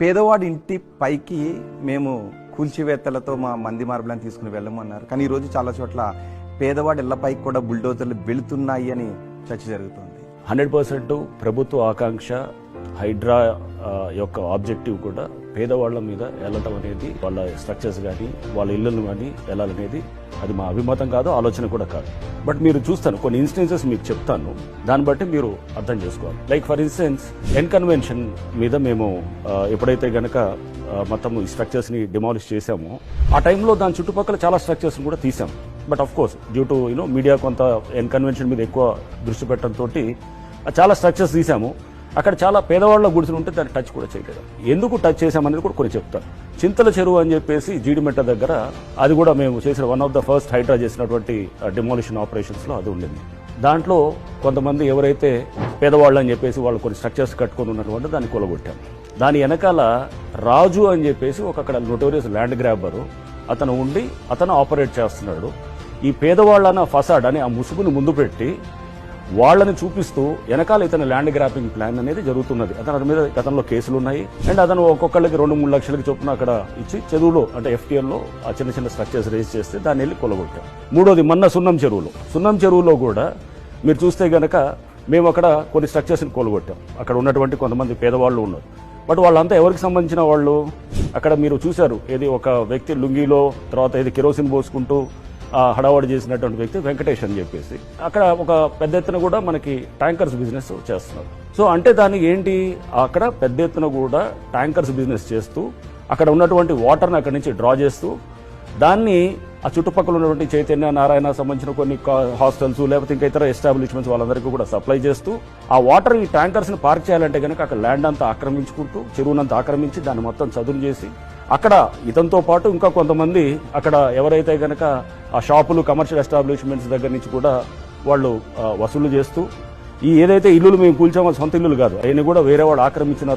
పేదవాడి ఇంటి పైకి మేము కూల్చివేత్తలతో మా మంది మార్బులను తీసుకుని వెళ్ళమన్నారు. కానీ ఈరోజు చాలా చోట్ల పేదవాడి ఇళ్లపైకి కూడా బుల్డోజర్లు వెళుతున్నాయి అని చర్చ జరుగుతుంది. 100% ప్రభుత్వ ఆకాంక్ష హైడ్రా యొక్క ఆబ్జెక్టివ్ కూడా పేదవాళ్ల మీద వెళ్ళటం అనేది, వాళ్ళ స్ట్రక్చర్స్ కానీ వాళ్ళ ఇళ్లను కానీ వెళ్ళాలనేది అది మా అభిమతం కాదు, ఆలోచన కూడా కాదు. బట్ మీరు చూస్తాను కొన్ని ఇన్స్టెన్సెస్ మీకు చెప్తాను, దాన్ని బట్టి మీరు అర్థం చేసుకోవాలి. లైక్ ఫర్ ఇన్స్టెన్స్ కన్వెన్షన్ మీద మేము ఎప్పుడైతే గనక మొత్తం ఈ స్ట్రక్చర్స్ ని డిమాలిష్ చేశామో ఆ టైంలో దాని చుట్టుపక్కల చాలా స్ట్రక్చర్స్ కూడా తీసాం. But of course due to media కొంత కన్వెన్షన్ మీద ఎక్కువ దృష్టి పెట్టడంతో చాలా స్ట్రక్చర్స్ తీసాము. అక్కడ చాలా పేదవాళ్ళ గుడిసెలు ఉంటే దాన్ని టచ్ కూడా చేయలేదు. ఎందుకు టచ్ చేశామనేది కూడా కొన్ని చెప్తాను. చింతల చెరువు అని చెప్పేసి జీడిమెట్ట దగ్గర, అది కూడా మేము చేసిన one of the first HYDRAA చేసినటువంటి డిమాలిషన్ ఆపరేషన్స్ లో అది ఉండింది. దాంట్లో కొంతమంది ఎవరైతే పేదవాళ్ళు అని చెప్పేసి వాళ్ళు కొన్ని స్ట్రక్చర్స్ కట్టుకొని ఉన్నటువంటి దాన్ని కూలగొట్టాం. దాని వెనకాల రాజు అని చెప్పేసి ఒక అక్కడ నోటోరియస్ ల్యాండ్ గ్రాబరు అతను ఉండి అతను ఆపరేట్ చేస్తున్నాడు. ఈ పేదవాళ్ళన్న ఫసాడ్ అని ఆ ముసుగును ముందు పెట్టి వాళ్ళని చూపిస్తూ వెనకాల ఇతని ల్యాండ్ గ్రాపింగ్ ప్లాన్ అనేది జరుగుతున్నది. అతని మీద గతంలో కేసులు ఉన్నాయి. అండ్ అతను ఒక్కొక్కళ్ళకి 2-3 లక్షలకి చొప్పున అక్కడ ఇచ్చి చదువులో అంటే FTL ఆ చిన్న చిన్న స్ట్రక్చర్స్ రేజ్ చేస్తే దాన్ని వెళ్ళి కొలగొట్టాం. మూడోది మొన్న సున్నం చెరువులో కూడా మీరు చూస్తే గనక మేము అక్కడ కొన్ని స్ట్రక్చర్స్ని కొలగొట్టాం. అక్కడ ఉన్నటువంటి కొంతమంది పేదవాళ్ళు ఉన్నారు. బట్ వాళ్ళంతా ఎవరికి సంబంధించిన వాళ్ళు అక్కడ మీరు చూశారు. ఏది ఒక వ్యక్తి లుంగీలో తర్వాత ఏది కెరోసిన్ పోసుకుంటూ హడావడి చేసినటువంటి వ్యక్తి వెంకటేష్ అని చెప్పేసి అక్కడ ఒక పెద్ద ఎత్తున కూడా మనకి ట్యాంకర్స్ బిజినెస్ చేస్తున్నారు. సో అంటే దానికి ఏంటి, అక్కడ పెద్ద ఎత్తున కూడా ట్యాంకర్స్ బిజినెస్ చేస్తూ అక్కడ ఉన్నటువంటి వాటర్ని అక్కడి నుంచి డ్రా చేస్తూ దాన్ని ఆ చుట్టుపక్కల ఉన్నటువంటి చైతన్య నారాయణ సంబంధించిన కొన్ని హాస్టల్స్ లేకపోతే ఇంకా ఇతర ఎస్టాబ్లిష్మెంట్స్ వాళ్ళందరికీ కూడా సప్లై చేస్తూ ఆ వాటర్ ఈ ట్యాంకర్స్ ని పార్క్ చేయాలంటే కనుక అక్కడ ల్యాండ్ అంతా ఆక్రమించుకుంటూ చెరువునంతా ఆక్రమించి దాన్ని మొత్తం చదును చేసి అక్కడ ఇతనితో పాటు ఇంకా కొంతమంది అక్కడ ఎవరైతే గనక ఆ షాపులు కమర్షియల్ ఎస్టాబ్లిష్మెంట్స్ దగ్గర నుంచి కూడా వాళ్ళు వసూలు చేస్తూ ఈ ఏదైతే ఇల్లులు మేము కూల్చామో సొంత ఇల్లులు కాదు, అయినా కూడా వేరే వాడు ఆక్రమించిన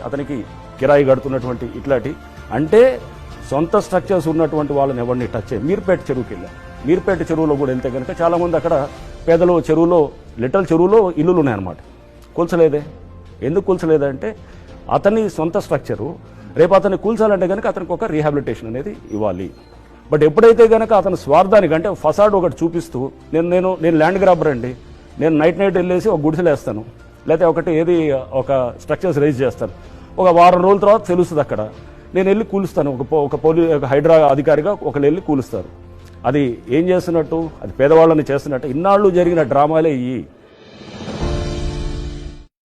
అతనికి కిరాయి కడుతున్నటువంటి ఇట్లాంటి అంటే సొంత స్ట్రక్చర్స్ ఉన్నటువంటి వాళ్ళని ఎవరిని టచ్ చేయాలి. మీర్పేట చెరువుకి వెళ్ళాం. మీర్పేట చెరువులో కూడా వెళ్తే కనుక చాలా మంది అక్కడ పేదలు లిటల్ చెరువులో ఇల్లులు ఉన్నాయన్నమాట. కూల్చలేదే. ఎందుకు కూల్చలేదంటే అతని సొంత స్ట్రక్చరు, రేపు అతన్ని కూల్చాలంటే కనుక అతనికి ఒక రీహాబిలిటేషన్ అనేది ఇవ్వాలి. బట్ ఎప్పుడైతే కనుక అతని స్వార్థానికి అంటే ఫసాడ్ ఒకటి చూపిస్తూ నేను ల్యాండ్ గ్రాబర్ అండి, నేను నైట్ వెళ్ళేసి ఒక గుడిసెలు వేస్తాను, లేకపోతే ఒక స్ట్రక్చర్స్ రైజ్ చేస్తాను, ఒక వారం రోజుల తర్వాత తెలుస్తుంది అక్కడ నేను వెళ్ళి కూలుస్తాను, ఒక హైడ్రా అధికారిగా ఒకళ్ళు వెళ్ళి కూలుస్తారు. అది ఏం చేస్తున్నట్టు, అది పేదవాళ్ళని చేస్తున్నట్టు. ఇన్నాళ్ళు జరిగిన డ్రామాలే ఇవి.